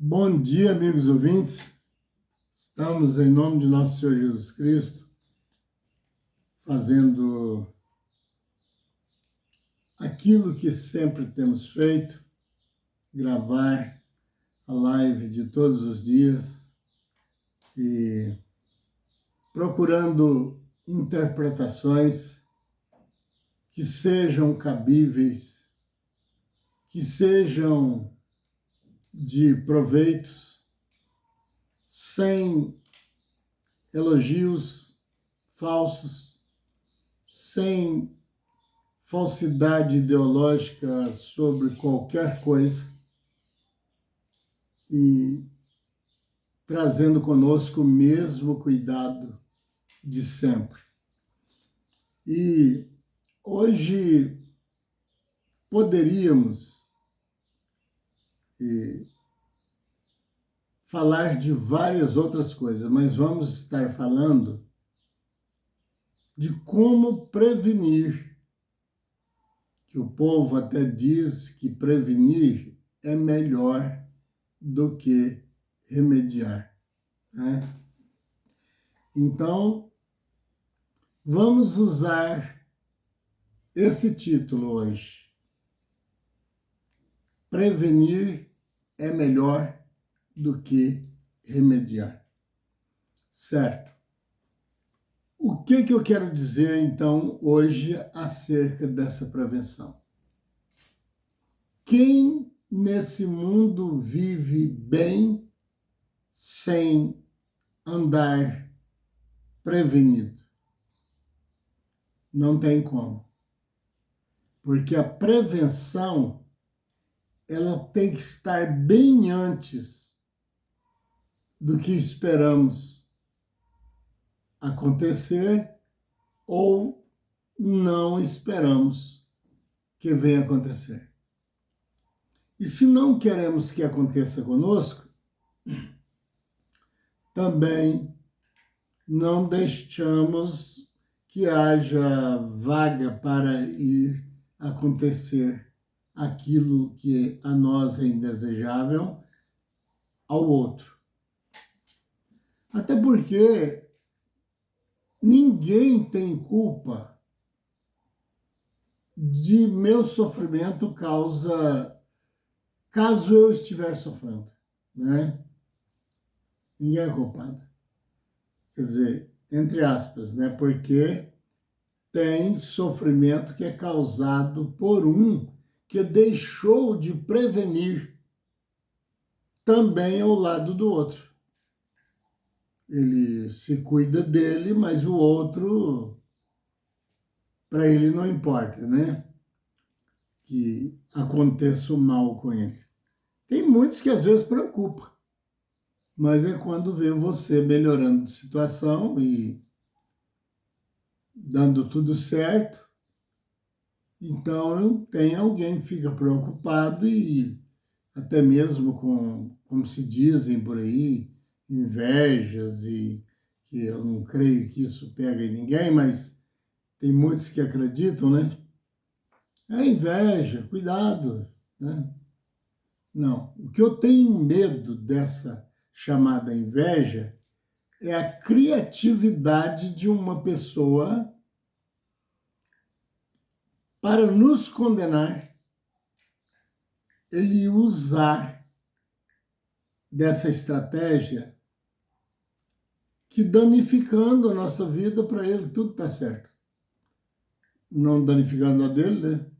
Bom dia, amigos ouvintes. Estamos, em nome de nosso Senhor Jesus Cristo, fazendo aquilo que sempre temos feito, gravar a live de todos os dias e procurando interpretações que sejam cabíveis, que sejam de proveitos, sem elogios falsos, sem falsidade ideológica sobre qualquer coisa e trazendo conosco o mesmo cuidado de sempre. E hoje poderíamos falar de várias outras coisas, mas vamos estar falando de como prevenir, que o povo até diz que prevenir é melhor do que remediar, né? Então, vamos usar esse título hoje. Prevenir é melhor do que remediar. Certo? O que eu quero dizer, então, hoje acerca dessa prevenção? Quem nesse mundo vive bem sem andar prevenido? Não tem como. Porque a prevenção, ela tem que estar bem antes do que esperamos acontecer ou não esperamos que venha acontecer. E se não queremos que aconteça conosco, também não deixamos que haja vaga para ir acontecer aquilo que a nós é indesejável ao outro. Até porque ninguém tem culpa de meu sofrimento caso eu estiver sofrendo, né? Ninguém é culpado. Quer dizer, entre aspas, né? Porque tem sofrimento que é causado por um que deixou de prevenir também ao lado do outro. Ele se cuida dele, mas o outro, para ele não importa, né? Que aconteça o mal com ele. Tem muitos que às vezes preocupam, mas é quando vê você melhorando de situação e dando tudo certo, então tem alguém que fica preocupado e até mesmo com, como se dizem por aí, invejas e que eu não creio que isso pega em ninguém, mas tem muitos que acreditam, né? É inveja, cuidado, né? Não, o que eu tenho medo dessa chamada inveja é a criatividade de uma pessoa para nos condenar, ele usar dessa estratégia que danificando a nossa vida, para ele tudo está certo. Não danificando a dele, né?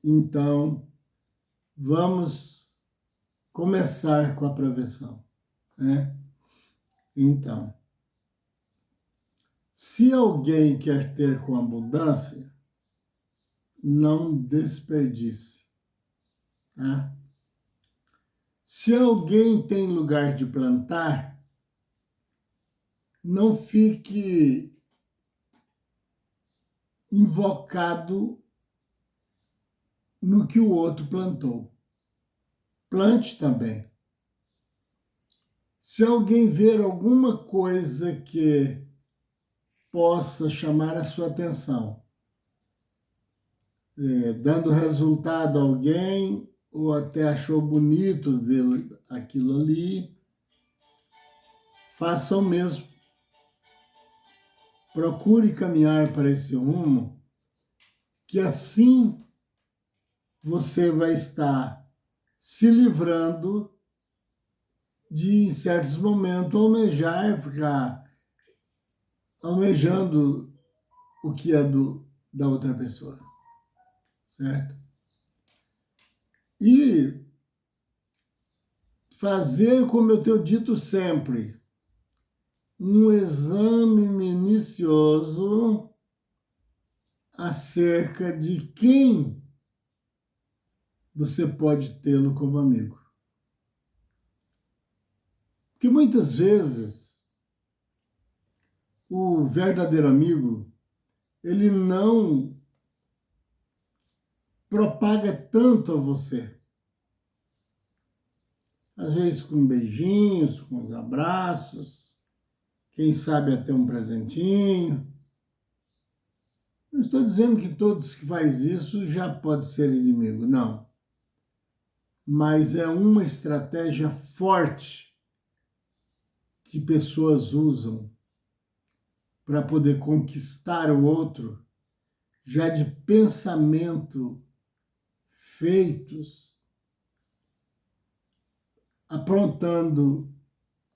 Então, vamos começar com a prevenção, né? Então, se alguém quer ter com abundância, não desperdice, tá? Se alguém tem lugar de plantar, não fique invocado no que o outro plantou. Plante também. Se alguém ver alguma coisa que possa chamar a sua atenção, dando resultado a alguém, ou até achou bonito ver aquilo ali, faça o mesmo. Procure caminhar para esse rumo, que assim você vai estar se livrando de, em certos momentos, ficar almejando o que é da outra pessoa, certo? E fazer, como eu tenho dito sempre, um exame minucioso acerca de quem você pode tê-lo como amigo. Porque muitas vezes o verdadeiro amigo, ele não propaga tanto a você. Às vezes com beijinhos, com os abraços, quem sabe até um presentinho. Não estou dizendo que todos que faz isso já pode ser inimigo, não. Mas é uma estratégia forte que pessoas usam para poder conquistar o outro, já de pensamento feitos, aprontando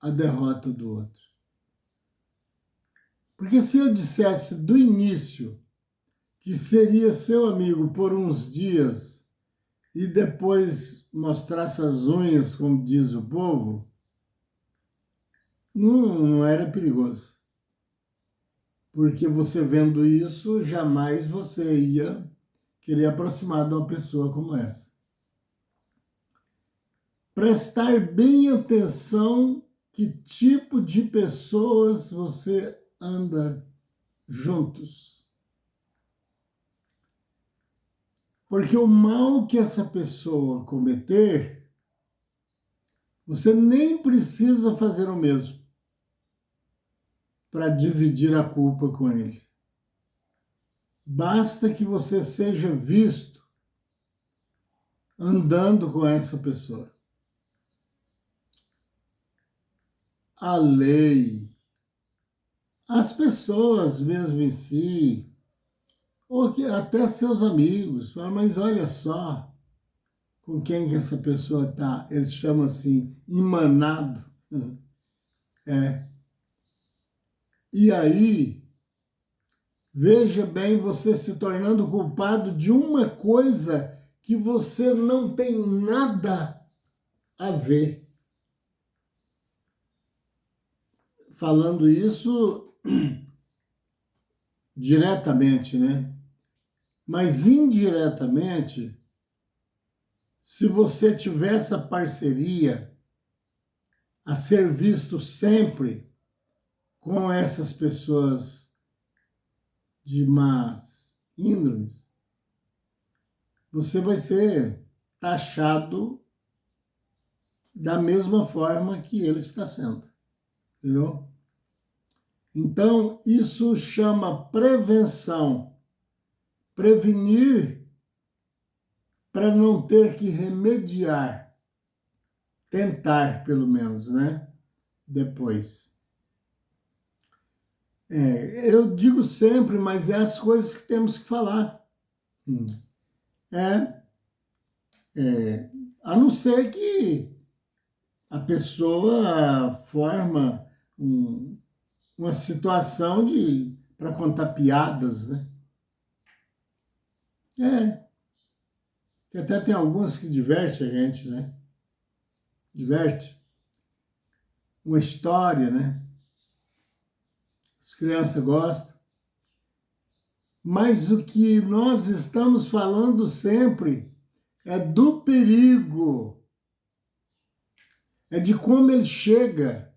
a derrota do outro. Porque se eu dissesse do início que seria seu amigo por uns dias e depois mostrasse as unhas, como diz o povo, não era perigoso. Porque você vendo isso, jamais você ia querer aproximar de uma pessoa como essa. Prestar bem atenção que tipo de pessoas você anda juntos. Porque o mal que essa pessoa cometer, você nem precisa fazer o mesmo para dividir a culpa com ele. Basta que você seja visto andando com essa pessoa. A lei, as pessoas mesmo em si, ou que até seus amigos, falam, mas olha só com quem que essa pessoa está. Eles chamam assim, emanado. É. E aí, veja bem você se tornando culpado de uma coisa que você não tem nada a ver. Falando isso diretamente, né? Mas indiretamente, se você tiver essa parceria a ser visto sempre com essas pessoas de más índoles, você vai ser taxado da mesma forma que ele está sendo. Entendeu? Então, isso chama prevenção. Prevenir para não ter que remediar. Tentar, pelo menos, né? Depois. Eu digo sempre, mas é as coisas que temos que falar. É, a não ser que a pessoa forma uma situação para contar piadas, né? Que até tem algumas que diverte a gente, né? Diverte. Uma história, né? As crianças gostam. Mas o que nós estamos falando sempre é do perigo. É de como ele chega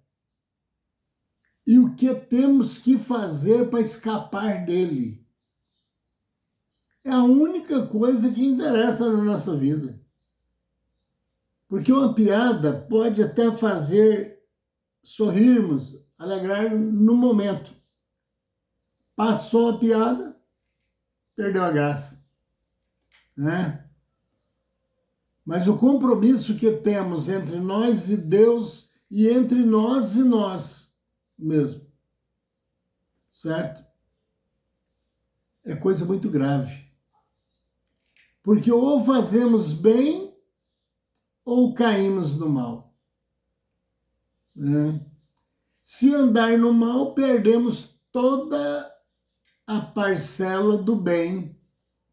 e o que temos que fazer para escapar dele. É a única coisa que interessa na nossa vida. Porque uma piada pode até fazer sorrirmos, alegrar no momento. Passou a piada, perdeu a graça, né? mas o compromisso que temos entre nós e Deus e entre nós e nós mesmo, certo? É coisa muito grave. Porque ou fazemos bem ou caímos no mal, né? Se andar no mal, perdemos toda a parcela do bem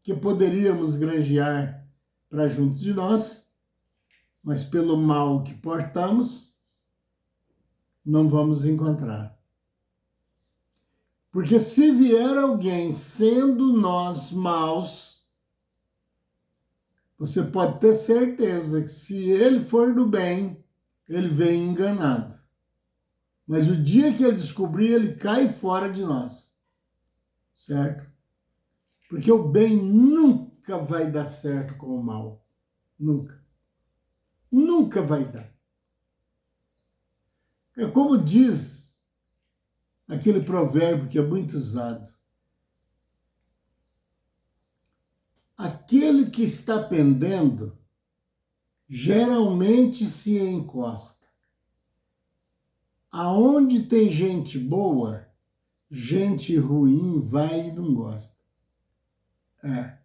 que poderíamos granjear para junto de nós, mas pelo mal que portamos, não vamos encontrar. Porque se vier alguém sendo nós maus, você pode ter certeza que se ele for do bem, ele vem enganado. Mas o dia que ele descobrir, ele cai fora de nós, certo? Porque o bem nunca vai dar certo com o mal. Nunca. Nunca vai dar. É como diz aquele provérbio que é muito usado. Aquele que está pendendo geralmente se encosta. Aonde tem gente boa, gente ruim vai e não gosta. É,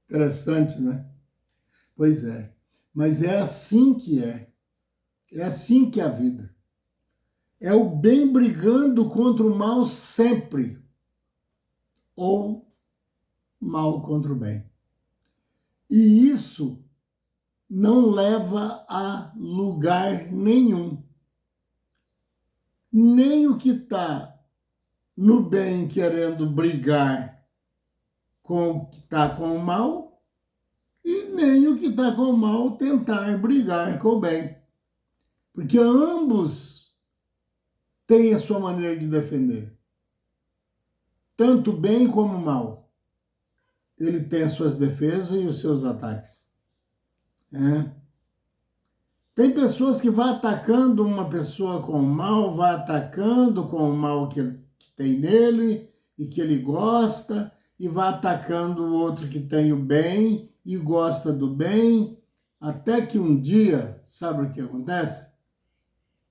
interessante, né? Pois é. Mas é assim que é. É assim que é a vida. É o bem brigando contra o mal sempre. Ou mal contra o bem. E isso não leva a lugar nenhum. Nem o que está no bem querendo brigar com o que está com o mal, e nem o que está com o mal tentar brigar com o bem. Porque ambos têm a sua maneira de defender. Tanto o bem como o mal. Ele tem as suas defesas e os seus ataques. Tem pessoas que vão atacando uma pessoa com o mal, vai atacando com o mal que tem nele e que ele gosta, e vai atacando o outro que tem o bem e gosta do bem, até que um dia, sabe o que acontece?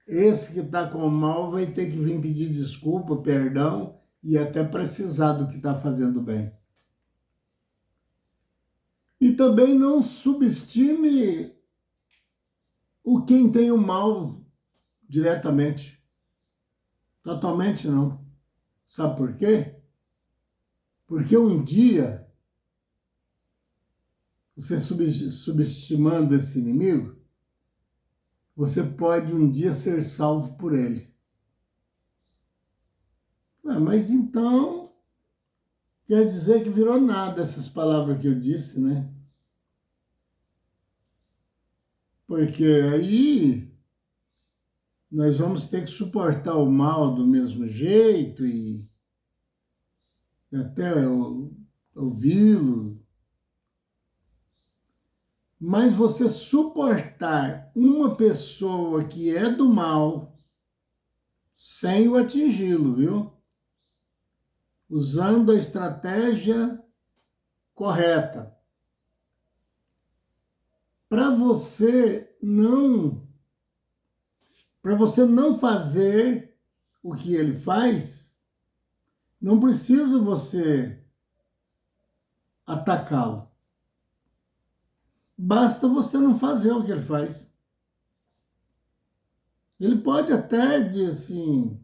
Esse que está com o mal vai ter que vir pedir desculpa, perdão, e até precisar do que está fazendo bem. E também não subestime o quem tem o mal diretamente. Totalmente não. Sabe por quê? Porque um dia, você subestimando esse inimigo, você pode um dia ser salvo por ele. Mas então, quer dizer que virou nada essas palavras que eu disse, né? Porque aí nós vamos ter que suportar o mal do mesmo jeito e até ouvi-lo. Mas você suportar uma pessoa que é do mal sem o atingi-lo, viu? Usando a estratégia correta. Para você não fazer o que ele faz, não precisa você atacá-lo. Basta você não fazer o que ele faz. Ele pode até, assim,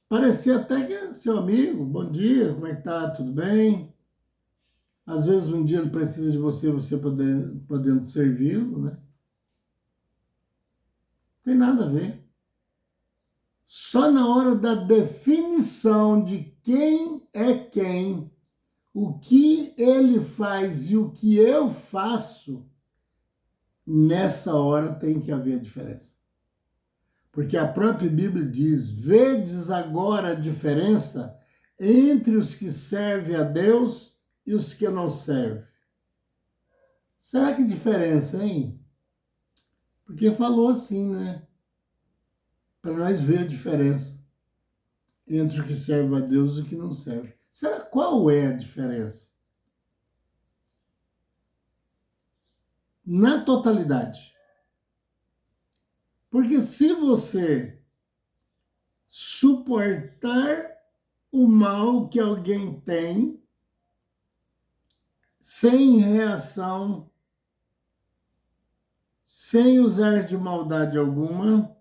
parecer até que é seu amigo. Bom dia, como é que tá? Tudo bem? Às vezes um dia ele precisa de você, você podendo servi-lo, né? Não tem nada a ver. Só na hora da definição de quem é quem, o que ele faz e o que eu faço, nessa hora tem que haver diferença. Porque a própria Bíblia diz: vedes agora a diferença entre os que servem a Deus e os que não servem. Será que diferença, hein? Porque falou assim, né? Para nós ver a diferença entre o que serve a Deus e o que não serve. Será qual é a diferença? na totalidade. Porque se você suportar o mal que alguém tem, sem reação, sem usar de maldade alguma,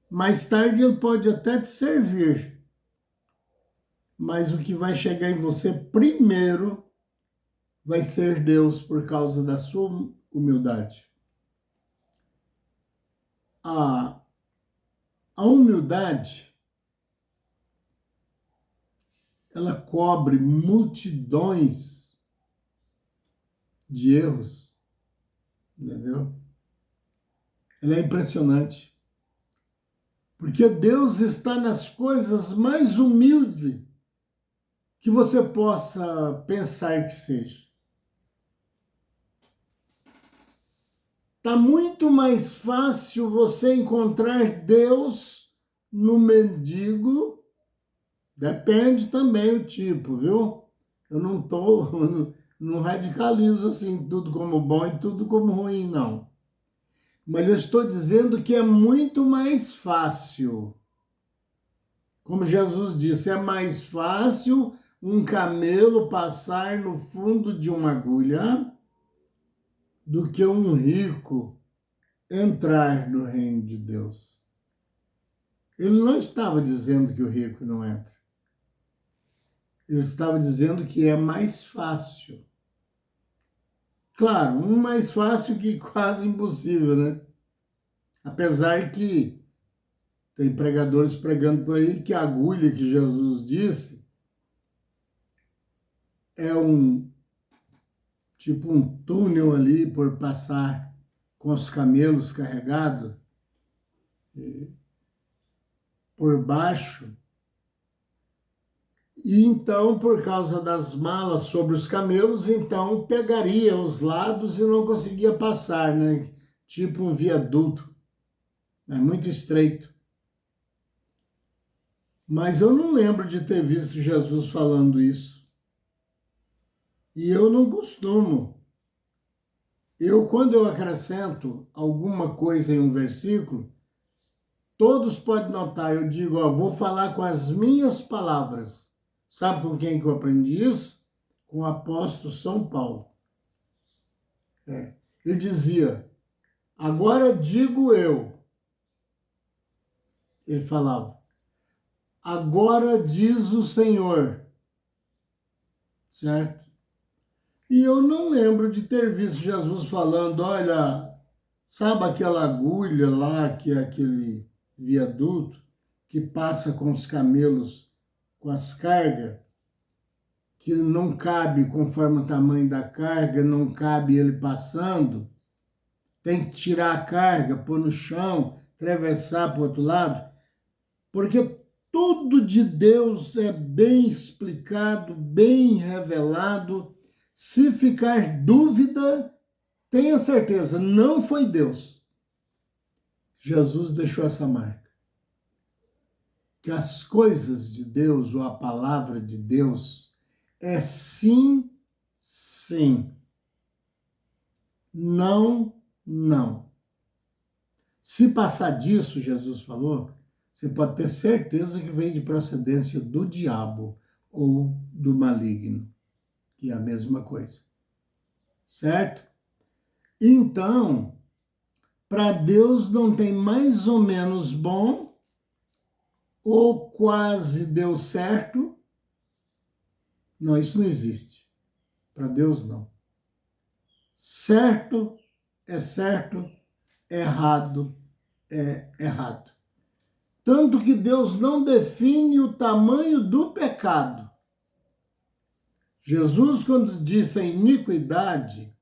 mais tarde ele pode até te servir, mas o que vai chegar em você primeiro vai ser Deus por causa da sua humildade. A humildade, ela cobre multidões de erros, entendeu? Ela é impressionante. Porque Deus está nas coisas mais humildes que você possa pensar que seja. Está muito mais fácil você encontrar Deus no mendigo, depende também o tipo, viu? Eu não radicalizo assim tudo como bom e tudo como ruim, não. Mas eu estou dizendo que é muito mais fácil. Como Jesus disse, é mais fácil um camelo passar no fundo de uma agulha do que um rico entrar no reino de Deus. Ele não estava dizendo que o rico não entra. Ele estava dizendo que é mais fácil. Claro, um mais fácil que quase impossível, né? Apesar que tem pregadores pregando por aí que a agulha que Jesus disse é tipo um túnel ali por passar com os camelos carregados por baixo. E então, por causa das malas sobre os camelos, então pegaria os lados e não conseguia passar, né? Tipo um viaduto. É muito estreito. Mas eu não lembro de ter visto Jesus falando isso. E eu não costumo. Quando eu acrescento alguma coisa em um versículo, todos podem notar, eu digo, ó, vou falar com as minhas palavras. Sabe com quem que eu aprendi isso? Com o apóstolo São Paulo. Ele dizia, agora digo eu. Ele falava, agora diz o Senhor. Certo? E eu não lembro de ter visto Jesus falando, olha, sabe aquela agulha lá, que é aquele viaduto que passa com os camelos, com as cargas, que não cabe conforme o tamanho da carga, não cabe ele passando, tem que tirar a carga, pôr no chão, atravessar para o outro lado, porque tudo de Deus é bem explicado, bem revelado. Se ficar dúvida, tenha certeza, não foi Deus. Jesus deixou essa marca. Que as coisas de Deus, ou a palavra de Deus, é sim, sim. Não, não. Se passar disso, Jesus falou, você pode ter certeza que vem de procedência do diabo ou do maligno, que é a mesma coisa. Certo? Então, para Deus não tem mais ou menos bom ou quase deu certo. Não, isso não existe. Para Deus, não. Certo é certo, errado é errado. Tanto que Deus não define o tamanho do pecado. Jesus, quando disse a iniquidade,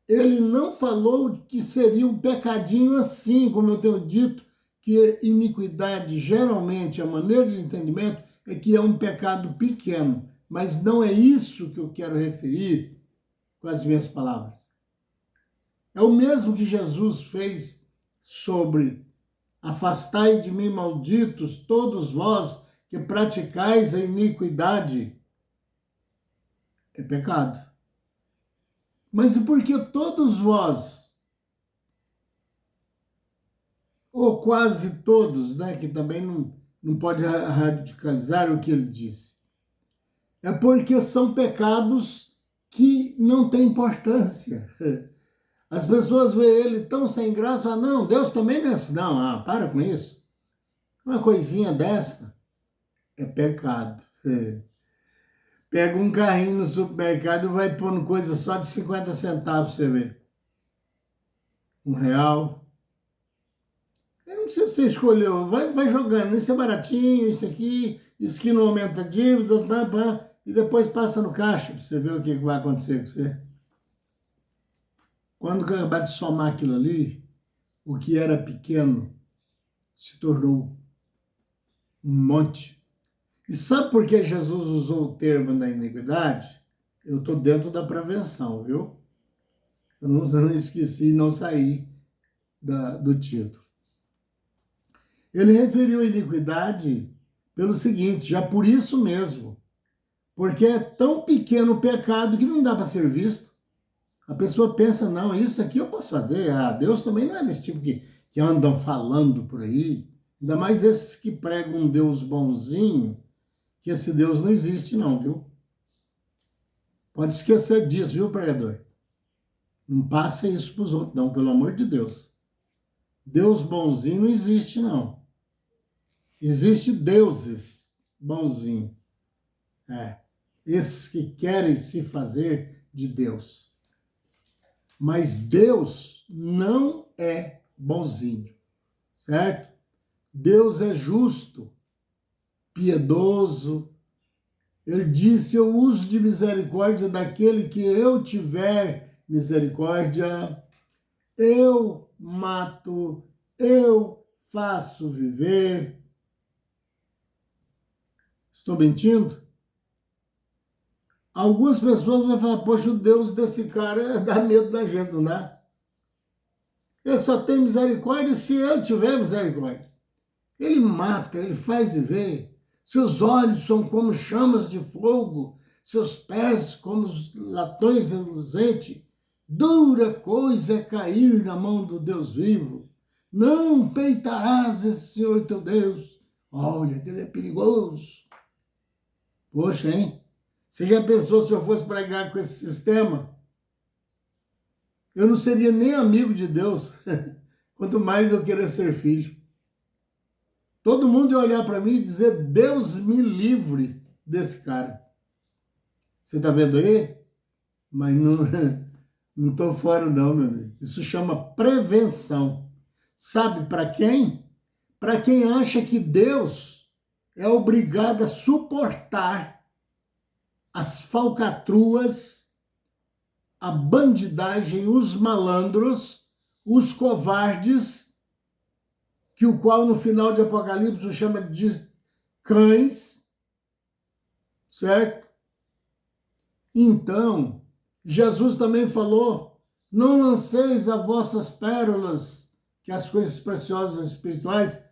ele não falou que seria um pecadinho assim, como eu tenho dito, que iniquidade, geralmente, a maneira de entendimento é que é um pecado pequeno. Mas não é isso que eu quero referir com as minhas palavras. É o mesmo que Jesus fez sobre afastai de mim, malditos, todos vós que praticais a iniquidade. É pecado. Mas e por que todos vós, ou quase todos, né, que também não pode radicalizar o que ele disse, é porque são pecados que não têm importância. As pessoas veem ele tão sem graça e falam, não, Deus também não é assim. Não, para com isso. Uma coisinha dessa é pecado. Pega um carrinho no supermercado e vai pondo coisa só de 50 centavos, você vê. R$ 1. Eu não sei se você escolheu, vai jogando, isso é baratinho, isso aqui não aumenta a dívida, e depois passa no caixa para você ver o que vai acontecer com você. Quando acabar de somar aquilo ali, o que era pequeno se tornou um monte. E sabe por que Jesus usou o termo da iniquidade? Eu estou dentro da prevenção, viu? Eu não esqueci, não saí do título. Ele referiu a iniquidade pelo seguinte, já por isso mesmo, porque é tão pequeno o pecado que não dá para ser visto. A pessoa pensa, não, isso aqui eu posso fazer, Deus também não é desse tipo que andam falando por aí, ainda mais esses que pregam um Deus bonzinho, que esse Deus não existe não, viu? Pode esquecer disso, viu, pregador? Não passa isso para os outros, não, pelo amor de Deus. Deus bonzinho não existe, não. Existe deuses bonzinhos. Esses que querem se fazer de Deus. Mas Deus não é bonzinho, certo? Deus é justo, piedoso. Ele disse, eu uso de misericórdia daquele que eu tiver misericórdia. Eu mato, eu faço viver. Estou mentindo? Algumas pessoas vão falar, poxa, o Deus desse cara dá medo da gente, não dá? Ele só tem misericórdia se eu tiver misericórdia. Ele mata, ele faz viver. Seus olhos são como chamas de fogo, seus pés como os latões reluzentes. Dura coisa é cair na mão do Deus vivo. Não peitarás esse Senhor teu Deus. Olha, que ele é perigoso. Poxa, hein? Você já pensou se eu fosse pregar com esse sistema? Eu não seria nem amigo de Deus, quanto mais eu querer ser filho. Todo mundo ia olhar para mim e dizer, Deus me livre desse cara. Você está vendo aí? Mas não estou fora não, meu amigo. Isso chama prevenção. Sabe para quem? Para quem acha que Deus é obrigado a suportar as falcatruas, a bandidagem, os malandros, os covardes, que o qual no final de Apocalipse chama de cães, certo? Então, Jesus também falou, não lanceis as vossas pérolas, que as coisas preciosas espirituais,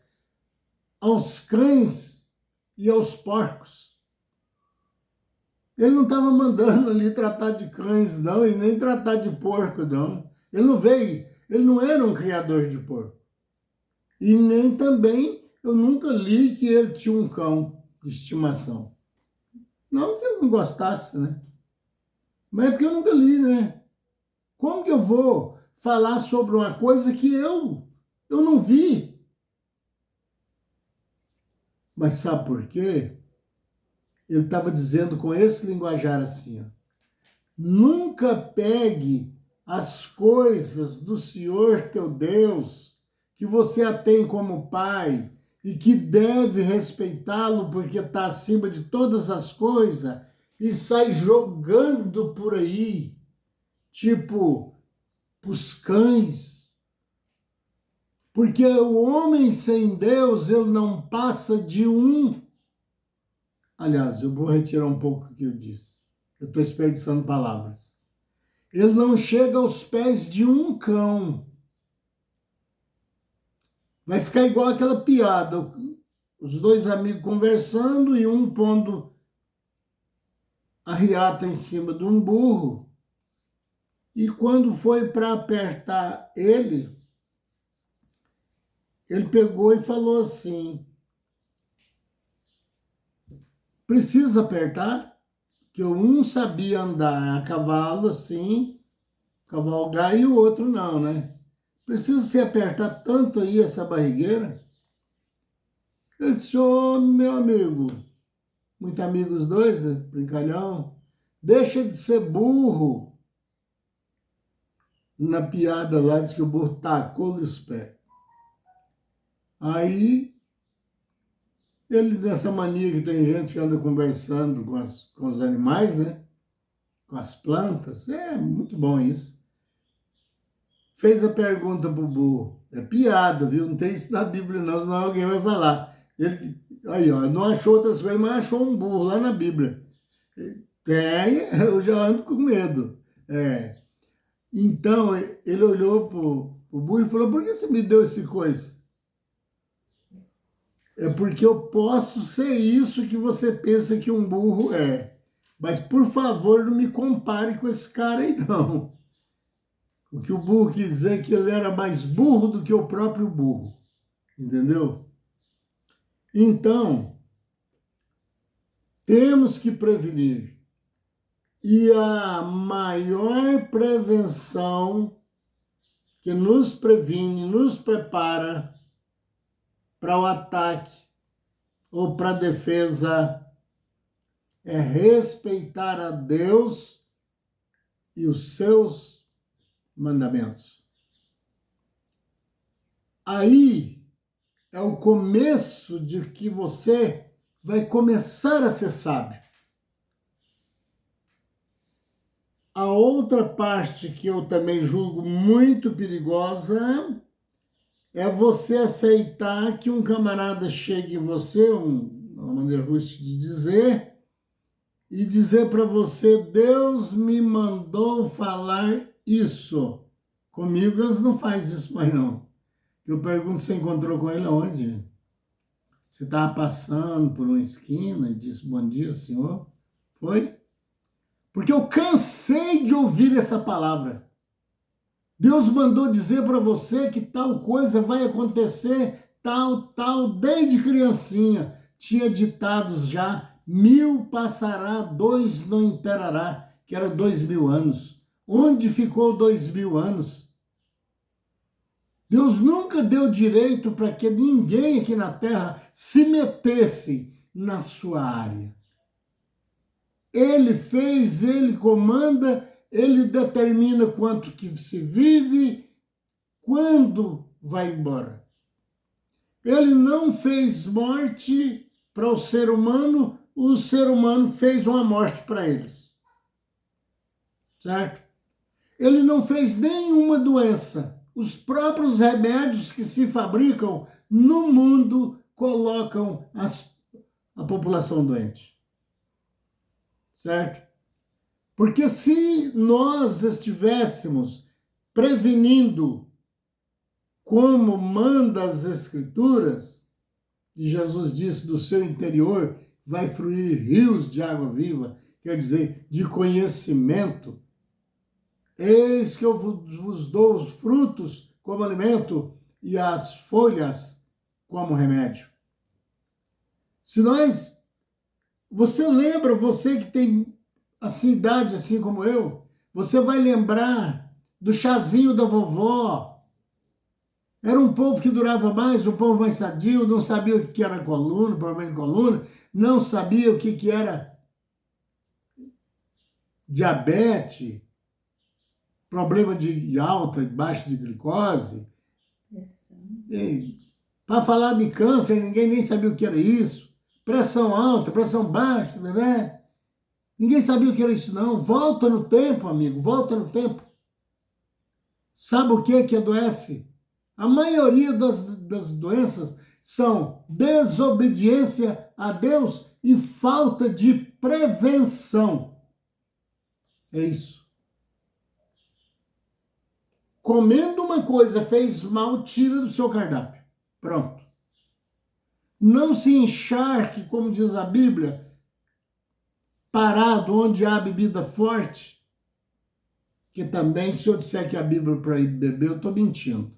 aos cães e aos porcos. Ele não estava mandando ali tratar de cães, não, e nem tratar de porco, não. Ele não veio, ele não era um criador de porco. E nem também, eu nunca li que ele tinha um cão de estimação. Não que eu não gostasse, né? Mas é porque eu nunca li, né? Como que eu vou falar sobre uma coisa que eu não vi? Mas sabe por quê? Ele estava dizendo com esse linguajar assim, ó, nunca pegue as coisas do Senhor teu Deus, que você a tem como pai, e que deve respeitá-lo porque está acima de todas as coisas, e sai jogando por aí, tipo, os cães. Porque o homem sem Deus, ele não passa de um... Aliás, eu vou retirar um pouco o que eu disse. Eu estou desperdiçando palavras. Ele não chega aos pés de um cão. Vai ficar igual aquela piada. Os dois amigos conversando e um pondo a riata em cima de um burro E quando foi para apertar ele pegou e falou assim: precisa apertar? Que um sabia andar a cavalo assim, cavalgar, e o outro não, né? Precisa se apertar tanto aí essa barrigueira? Ele disse: ô, meu amigo, muito amigos dois, né? Brincalhão, deixa de ser burro. Na piada lá, diz que o burro tacou-lhe os pés. Aí, ele, nessa mania que tem gente que anda conversando com os animais, né? Com as plantas, é muito bom isso. Fez a pergunta pro burro. É piada, viu? Não tem isso na Bíblia, não, senão alguém vai falar. Ele, aí, ó, não achou outras coisas, mas achou um burro lá na Bíblia. Tem, eu já ando com medo. É. Então, ele olhou pro burro e falou: por que você me deu esse coisa? É porque eu posso ser isso que você pensa que um burro é. Mas, por favor, não me compare com esse cara aí, não. O que o burro quis dizer é que ele era mais burro do que o próprio burro. Entendeu? Então, temos que prevenir. E a maior prevenção que nos previne, nos prepara para o ataque ou para a defesa é respeitar a Deus e os seus mandamentos. Aí é o começo de que você vai começar a ser sábio. A outra parte que eu também julgo muito perigosa é você aceitar que um camarada chegue em você, uma maneira rústica de dizer, e dizer para você: Deus me mandou falar isso. Comigo eles não fazem isso mais não. Eu pergunto: você encontrou com ele onde? Você estava passando por uma esquina e disse: bom dia, senhor? Foi? Porque eu cansei de ouvir essa palavra. Deus mandou dizer para você que tal coisa vai acontecer, tal, desde criancinha. Tinha ditados já: 1000 passará, 2 não imperará, que era 2000 anos. Onde ficou 2000 anos? Deus nunca deu direito para que ninguém aqui na terra se metesse na sua área. Ele fez, ele comanda, ele determina quanto que se vive, quando vai embora. Ele não fez morte para o ser humano fez uma morte para eles. Certo? Ele não fez nenhuma doença. Os próprios remédios que se fabricam no mundo colocam a população doente. Certo? Porque se nós estivéssemos prevenindo como manda as Escrituras, e Jesus disse: do seu interior vai fluir rios de água viva, quer dizer, de conhecimento. Eis que eu vos dou os frutos como alimento e as folhas como remédio. Você lembra, você que tem assim, idade assim como eu, você vai lembrar do chazinho da vovó. Era um povo que durava mais, um povo mais sadio, não sabia o que era coluna, problema de coluna, não sabia o que era diabetes, problema de alta e baixa de glicose. Para falar de câncer, ninguém nem sabia o que era isso. Pressão alta, pressão baixa, né? Ninguém sabia o que era isso, não. Volta no tempo, amigo, volta no tempo. Sabe o que adoece? A maioria das doenças são desobediência a Deus e falta de prevenção. É isso. Comendo uma coisa fez mal, tira do seu cardápio. Pronto. Não se encharque, como diz a Bíblia, parado onde há bebida forte. que também, se eu disser que a Bíblia proíbe beber, eu estou mentindo.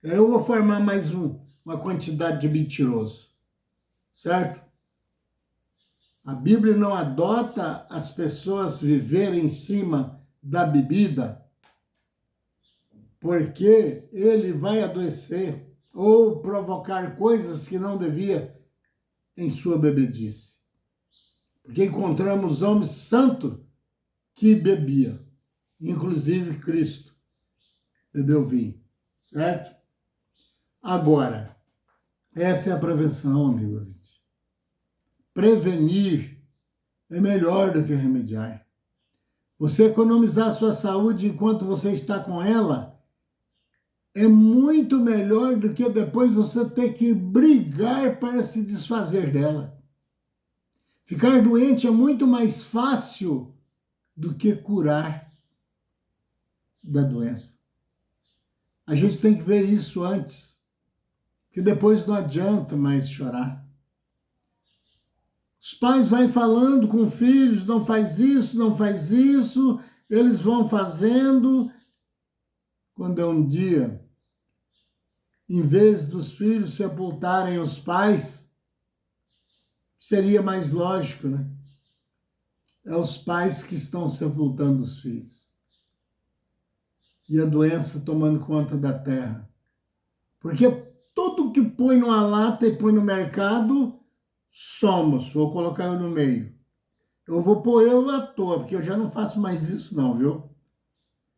Eu vou formar mais uma quantidade de mentiroso, certo? A Bíblia não adota as pessoas viverem em cima da bebida, porque ele vai adoecer ou provocar coisas que não devia em sua bebedice. Porque encontramos homens santos que bebia, inclusive Cristo bebeu vinho, certo? Agora, essa é a prevenção, amigo ouvinte. Prevenir é melhor do que remediar. Você economizar a sua saúde enquanto você está com ela é muito melhor do que depois você ter que brigar para se desfazer dela. Ficar doente é muito mais fácil do que curar da doença. A gente tem que ver isso antes, que depois não adianta mais chorar. Os pais vão falando com filhos, não faz isso, eles vão fazendo. Quando é um dia, em vez dos filhos sepultarem os pais, seria mais lógico, né? É os pais que estão sepultando os filhos. E a doença tomando conta da terra. Porque tudo que põe numa lata e põe no mercado, somos. Vou colocar eu no meio. Eu vou pôr eu à toa, porque eu já não faço mais isso não, viu?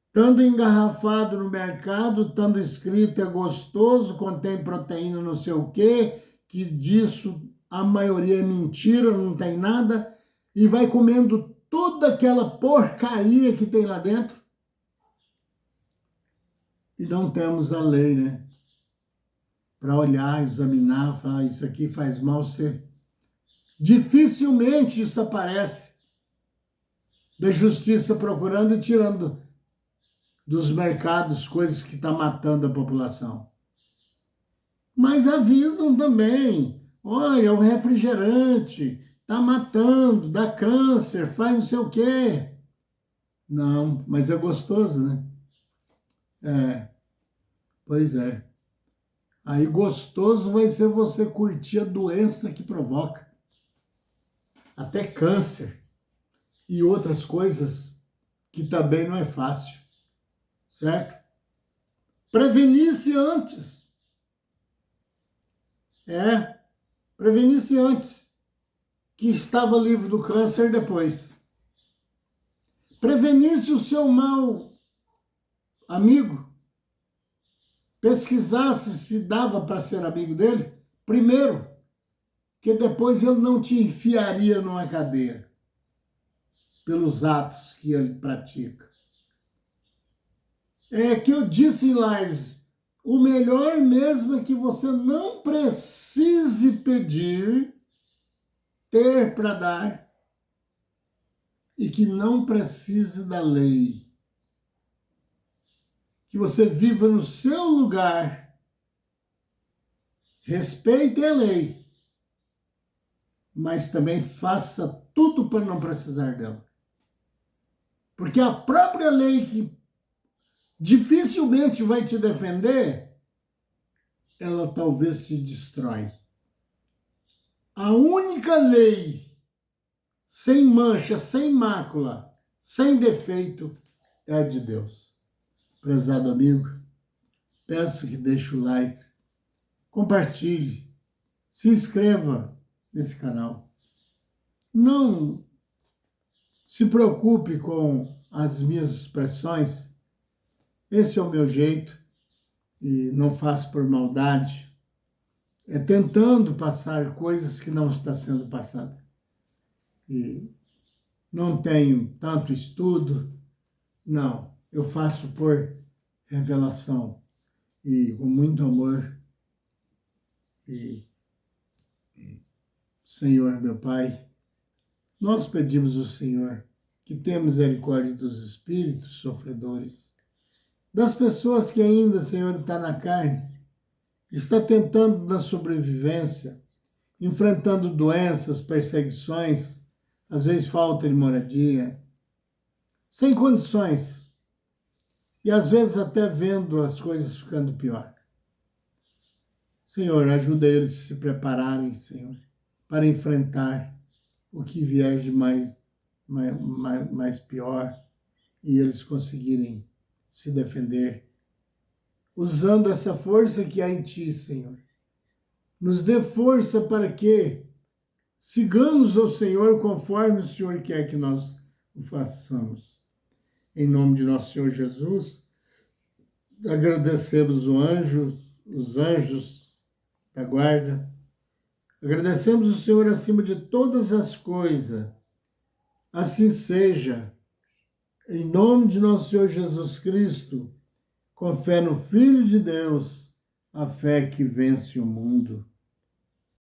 Estando engarrafado no mercado, estando escrito é gostoso, contém proteína não sei o quê, que disso a maioria é mentira, não tem nada, e vai comendo toda aquela porcaria que tem lá dentro. E não temos a lei, né? Para olhar, examinar, falar, isso aqui faz mal, você... Dificilmente isso aparece da justiça procurando e tirando dos mercados coisas que estão matando a população. Mas avisam também, olha, o refrigerante está matando, dá câncer, faz não sei o quê. Não, mas é gostoso, né? É, pois é. Aí gostoso vai ser você curtir a doença que provoca. Até câncer e outras coisas que também não é fácil, certo? Prevenir-se antes. Prevenir-se antes, que estava livre do câncer depois. Prevenir-se o seu mal amigo, pesquisasse se dava para ser amigo dele, primeiro, que depois ele não te enfiaria numa cadeia pelos atos que ele pratica. É que eu disse em lives, o melhor mesmo é que você não precise pedir, ter para dar, e que não precise da lei. Que você viva no seu lugar, respeite a lei, mas também faça tudo para não precisar dela. Porque a própria lei que dificilmente vai te defender, ela talvez se destrói. A única lei sem mancha, sem mácula, sem defeito é a de Deus. Prezado amigo, peço que deixe o like, compartilhe, se inscreva nesse canal. Não se preocupe com as minhas expressões. Esse é o meu jeito e não faço por maldade. É tentando passar coisas que não está sendo passada. E não tenho tanto estudo, não. Eu faço por revelação e com muito amor. E Senhor, meu Pai, nós pedimos ao Senhor que tenha misericórdia dos espíritos sofredores, das pessoas que ainda, Senhor, está na carne, está tentando na sobrevivência, enfrentando doenças, perseguições, às vezes falta de moradia, sem condições e às vezes até vendo as coisas ficando pior. Senhor, ajuda eles a se prepararem, Senhor, para enfrentar o que vier de mais pior e eles conseguirem se defender, usando essa força que há em Ti, Senhor. Nos dê força para que sigamos ao Senhor conforme o Senhor quer que nós o façamos. Em nome de nosso Senhor Jesus, agradecemos os anjos da guarda. Agradecemos o Senhor acima de todas as coisas. Assim seja. Em nome de nosso Senhor Jesus Cristo, com fé no Filho de Deus, a fé que vence o mundo.